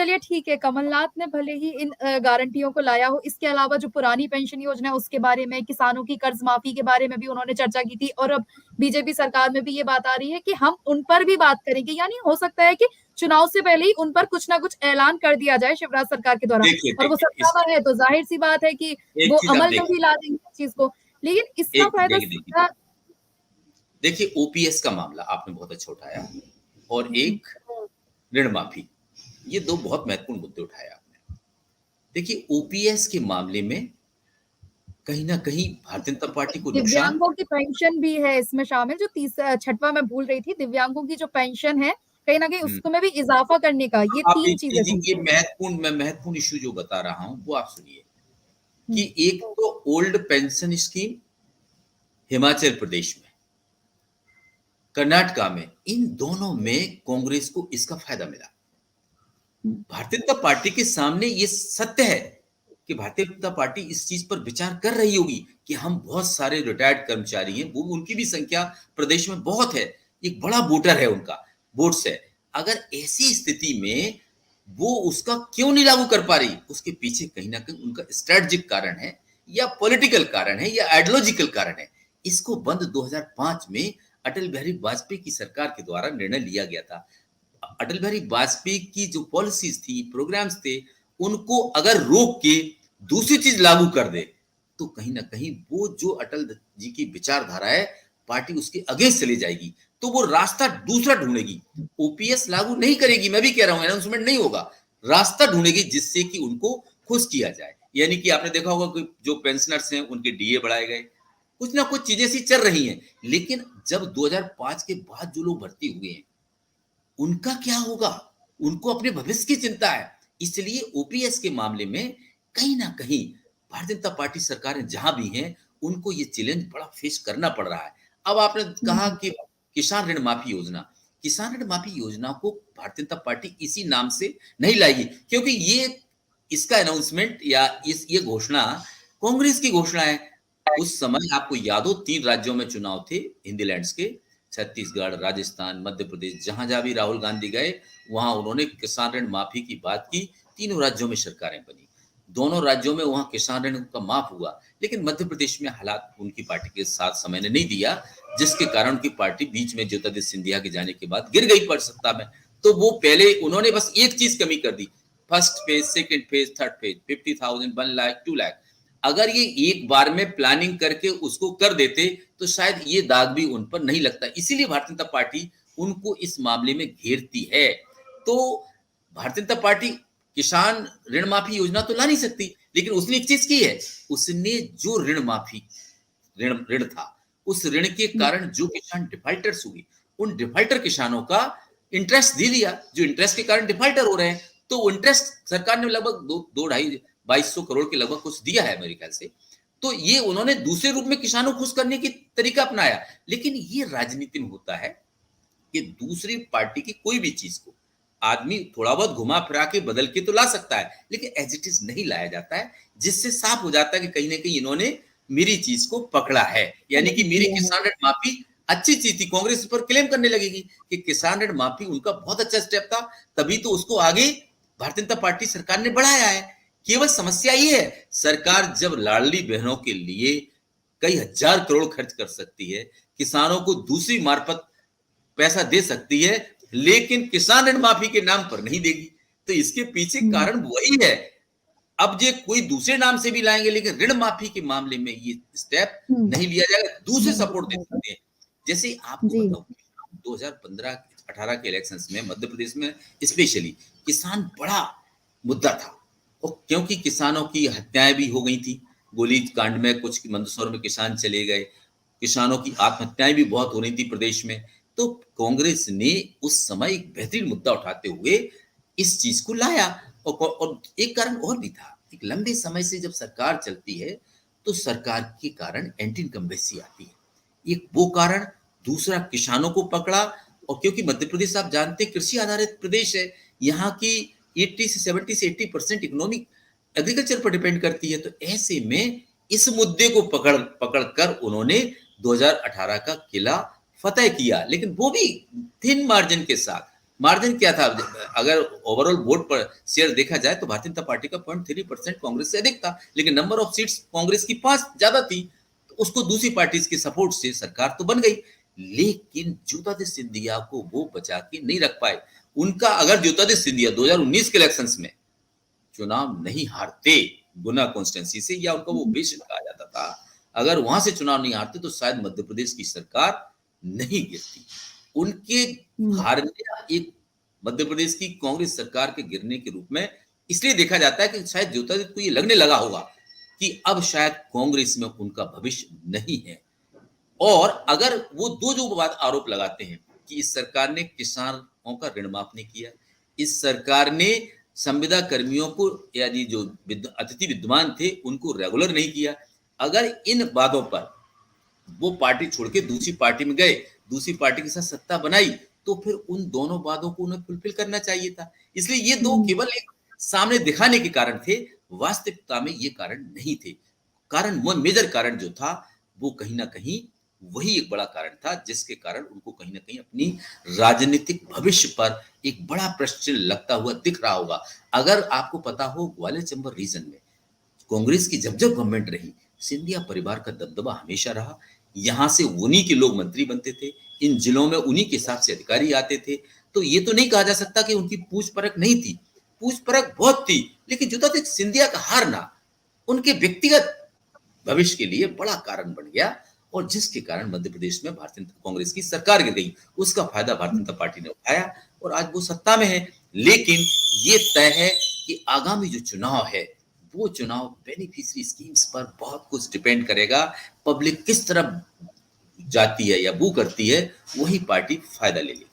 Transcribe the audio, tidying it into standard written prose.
चलिए ठीक है, कमलनाथ ने भले ही इन गारंटियों को लाया हो, इसके अलावा जो पुरानी पेंशन योजना है उसके बारे में, किसानों की कर्ज माफी के बारे में भी उन्होंने चर्चा की थी, और अब बीजेपी सरकार में भी ये बात आ रही है कि हम उन पर भी बात करेंगे। यानी हो सकता है कि चुनाव से पहले ही उन पर कुछ ना कुछ ऐलान कर दिया जाए शिवराज सरकार के द्वारा, देखिए और वो देखिए सत्ता में है तो जाहिर सी बात है कि एक वो चीज आप अमल में भी देखिए, ला देंगे इस चीज को। लेकिन इसका एक फायदा देखिए देखिए सीधा देखिए ओपीएस का मामला आपने बहुत अच्छा उठाया, और एक ऋण माफी, ये दो बहुत महत्वपूर्ण मुद्दे उठाए आपने। देखिए ओपीएस के मामले में कहीं ना कहीं भारतीय जनता पार्टी को नुकसान। दिव्यांगों की पेंशन भी है इसमें शामिल, जो छठवां मैं भूल रही थी, दिव्यांगों की जो पेंशन है कहीं ना कहीं हम्म, उसमें भी इजाफा करने का, ये आप तीन चीजें थी। ये महत्वपूर्ण इशू जो बता रहा हूं वो आप सुनिए, हम्म, कि एक तो old pension scheme Himachal Pradesh में, कर्नाटका में, इन दोनों में कांग्रेस को इसका फायदा मिला। हम्म, भारतीय जनता पार्टी के सामने ये सत्य है कि भारतीय जनता पार्टी इस चीज पर विचार कर रही होगी कि हम बहुत सारे रिटायर्ड कर्मचारी हैं, वो उनकी भी संख्या प्रदेश में बहुत है, एक बड़ा वोटर है उनका, वोट्स है। अगर ऐसी स्थिति में वो उसका क्यों नहीं लागू कर पा रही, उसके पीछे कहीं ना कहीं उनका स्ट्रेटेजिक कारण है, या पॉलिटिकल कारण है, या आइडियोलॉजिकल कारण है। इसको बंद 2005 में अटल बिहारी वाजपेयी की सरकार के द्वारा निर्णय लिया गया था। अटल बिहारी वाजपेयी की जो पॉलिसीज थी, प्रोग्राम्स थे, उनको अगर रोक के दूसरी चीज लागू कर दे, तो कहीं ना कहीं वो जो अटल जी की विचारधारा है, पार्टी उसके अगेंस्ट चली जाएगी, तो वो रास्ता दूसरा ढूंढेगी। ओपीएस लागू नहीं करेगी, मैं भी कह रहा हूं, अनाउंसमेंट नहीं होगा, रास्ता ढूंढेगी जिससे कि उनको खुश किया जाए। यानी कि आपने देखा होगा कि जो पेंशनर्स हैं उनके डीए बढ़ाए गए, कुछ ना कुछ चीजें सी चल रही हैं। लेकिन जब 2005 के बाद जो लोग भर्ती हुए हैं, उनका क्या होगा, उनको अपने भविष्य की चिंता है। इसलिए ओपीएस के मामले में कहीं ना कहीं भारतीय जनता पार्टी सरकारें जहां भी हैं, उनको ये चैलेंज बड़ा फेस करना पड़ रहा है। अब आपने कहा हम्म, कि किसान ऋण माफी योजना, किसान ऋण माफी योजना को भारतीय जनता पार्टी इसी नाम से नहीं लाएगी, क्योंकि ये इसका अनाउंसमेंट या इस ये घोषणा कांग्रेस की घोषणा है। उस समय आपको याद हो 3 राज्यों में चुनाव थे हिंदी लैंड्स के, छत्तीसगढ़, राजस्थान, मध्य प्रदेश, जहां जहां भी राहुल गांधी गए वहां उन्होंने किसान ऋण माफी की बात की। तीनों राज्यों में सरकारें बनी, दोनों राज्यों में वहां किसान ऋण का माफ हुआ, लेकिन मध्य प्रदेश में हालात उनकी पार्टी के साथ समय ने नहीं दिया, जिसके कारण उनकी पार्टी बीच में ज्योतिरादित्य सिंधिया के जाने के बाद गिर गई पर सत्ता में। तो वो पहले उन्होंने बस एक चीज कमी कर दी, first phase, second phase, third phase, 50,000, 1 lakh, 2 lakh, अगर ये एक बार में प्लानिंग करके उसको कर देते तो शायद ये दाग भी उन पर नहीं लगता। इसीलिए भारतीय जनता पार्टी उनको इस मामले में घेरती है। तो भारतीय जनता पार्टी किसान ऋण माफी योजना तो ला नहीं सकती, लेकिन उसने एक चीज की है, उसने जो ऋण माफी ऋण ऋण था, उस ऋण के कारण जो किसान डिफाल्टर्स हुए, उन डिफाल्टर किसानों का इंटरेस्ट दे दिया, जो इंटरेस्ट के कारण डिफाल्टर हो रहे हैं। तो इंटरेस्ट सरकार ने लगभग दो ढाई 2200 करोड़ के लगभग कुछ दिया है मेरे ख्याल से। तो ये उन्होंने दूसरे रूप में किसानों को खुश करने की तरीका अपनाया। लेकिन ये राजनीति में होता है कि दूसरी पार्टी की कोई भी चीज को आदमी थोड़ा बहुत घुमा फिरा के बदल के तो ला सकता है, लेकिन एज इट इज नहीं लाया जाता है, जिससे साफ हो जाता है कि कहीं ना कहीं इन्होंने मेरी चीज को पकड़ा है। यानी कि मेरी किसान ऋण माफी अच्छी चीज थी, कांग्रेस पर क्लेम करने लगेगी कि किसान ऋण माफी उनका बहुत अच्छा स्टेप था, तभी तो उसको आगे भारतीय जनता पार्टी सरकार ने बढ़ाया है। केवल समस्या ये है, सरकार जब लाडली बहनों के लिए कई हजार करोड़ खर्च कर सकती है, किसानों को दूसरी मार्फत पैसा दे सकती है, लेकिन किसान ऋण माफी के नाम पर नहीं देगी। तो इसके पीछे हम्म, कारण वही है। अब ये कोई दूसरे नाम से भी लाएंगे, लेकिन ऋण माफी के मामले में ये स्टेप हम्म, नहीं लिया जाएगा, दूसरे सपोर्ट दे सकते हैं। जैसे आपको जी, बताऊं, 2015-18 के इलेक्शंस में मध्य प्रदेश में स्पेशली किसान बड़ा मुद्दा था, और क्योंकि किसानों की हत्याएं भी हो गई थी, गोली कांड में कुछ मंदसौर में किसान चले गए, किसानों की आत्महत्याएं भी बहुत हो रही थी प्रदेश में। तो कांग्रेस ने उस समय एक बेहतरीन मुद्दा उठाते हुए इस चीज को लाया। और एक कारण और भी था, एक लंबे समय से जब सरकार चलती है तो सरकार के कारण एंटी इनकम्बेंसी आती है, एक वो कारण। दूसरा किसानों को पकड़ा, और क्योंकि मध्य प्रदेश आप जानते हैं कृषि आधारित प्रदेश है, यहाँ की 70 से 80% इकोनॉमिक एग्रीकल्चर पर डिपेंड करती है। तो ऐसे में इस मुद्दे को पकड़ पकड़ कर उन्होंने 2018 का किला फतेह किया, लेकिन वो भी थिन मार्जिन के साथ। मार्जिन क्या था? अगर ओवरऑल वोट पर शेयर देखा जाए तो भारतीय जनता पार्टी का 0.3% कांग्रेस से अधिक था, लेकिन नंबर ऑफ सीट्स कांग्रेस की 5 ज्यादा थी। तो उसको दूसरी पार्टीज के सपोर्ट से सरकार तो बन गई, लेकिन ज्योतिरादित्य सिंधिया को वो बचा के नहीं रख पाए। उनका अगर ज्योतिरादित्य सिंधिया 2019 के इलेक्शंस में चुनाव नहीं हारते गुना कॉन्स्टिट्यूंसी से, या उनका वो बेशन कहा जाता था, अगर वहां से चुनाव नहीं हारते तो शायद मध्य प्रदेश की सरकार नहीं गिरती। उनके हारने एक मध्य प्रदेश की कांग्रेस सरकार के गिरने के रूप में इसलिए देखा जाता है कि शायद ज्योतिरादित्य को ये लगने लगा होगा कि अब शायद कांग्रेस में उनका भविष्य नहीं है। और अगर वो दो जो बात आरोप लगाते हैं कि इस सरकार ने किसानों का ऋण माफ नहीं किया, इस सरकार ने संविदा कर्मियों को यानी जो अतिथि विद्वान थे उनको रेगुलर नहीं किया, अगर इन बातों पर वो पार्टी छोड़ के दूसरी पार्टी में गए, दूसरी पार्टी के साथ सत्ता बनाई, तो फिर उन दोनों बातों को उन्हें फुलफिल करना चाहिए था। इसलिए ये दो केवल एक सामने दिखाने के कारण थे, वास्तविकता में ये कारण नहीं थे। कारण वो मेजर कारण जो था वो कहीं ना कहीं वही एक बड़ा कारण था जिसके कारण उनको कहीं ना कहीं अपनी राजनीतिक भविष्य पर एक बड़ा प्रश्न लगता हुआ दिख रहा होगा। अगर आपको पता हो, ग्वालियर चंबल रीजन में कांग्रेस की जब जब गवर्नमेंट रही, सिंधिया परिवार का दबदबा हमेशा रहा। यहां से उन्हीं के लोग मंत्री बनते थे, इन जिलों में उन्हीं के हिसाब से अधिकारी आते थे। तो ये तो नहीं कहा जा सकता कि उनकी पूछ परख नहीं थी, पूछ परख बहुत थी, लेकिन ज्योतिरादित्य सिंधिया का हारना उनके व्यक्तिगत भविष्य के लिए बड़ा कारण बन गया, और जिसके कारण मध्य प्रदेश में भारतीय कांग्रेस की सरकार गिर गई। उसका फायदा भारतीय जनता पार्टी ने उठाया और आज वो सत्ता में है। लेकिन ये तय है कि आगामी जो चुनाव है वो चुनाव बेनिफिशियरी स्कीम्स पर बहुत कुछ डिपेंड करेगा। पब्लिक किस तरफ जाती है या बू करती है, वही पार्टी फायदा ले लेगी।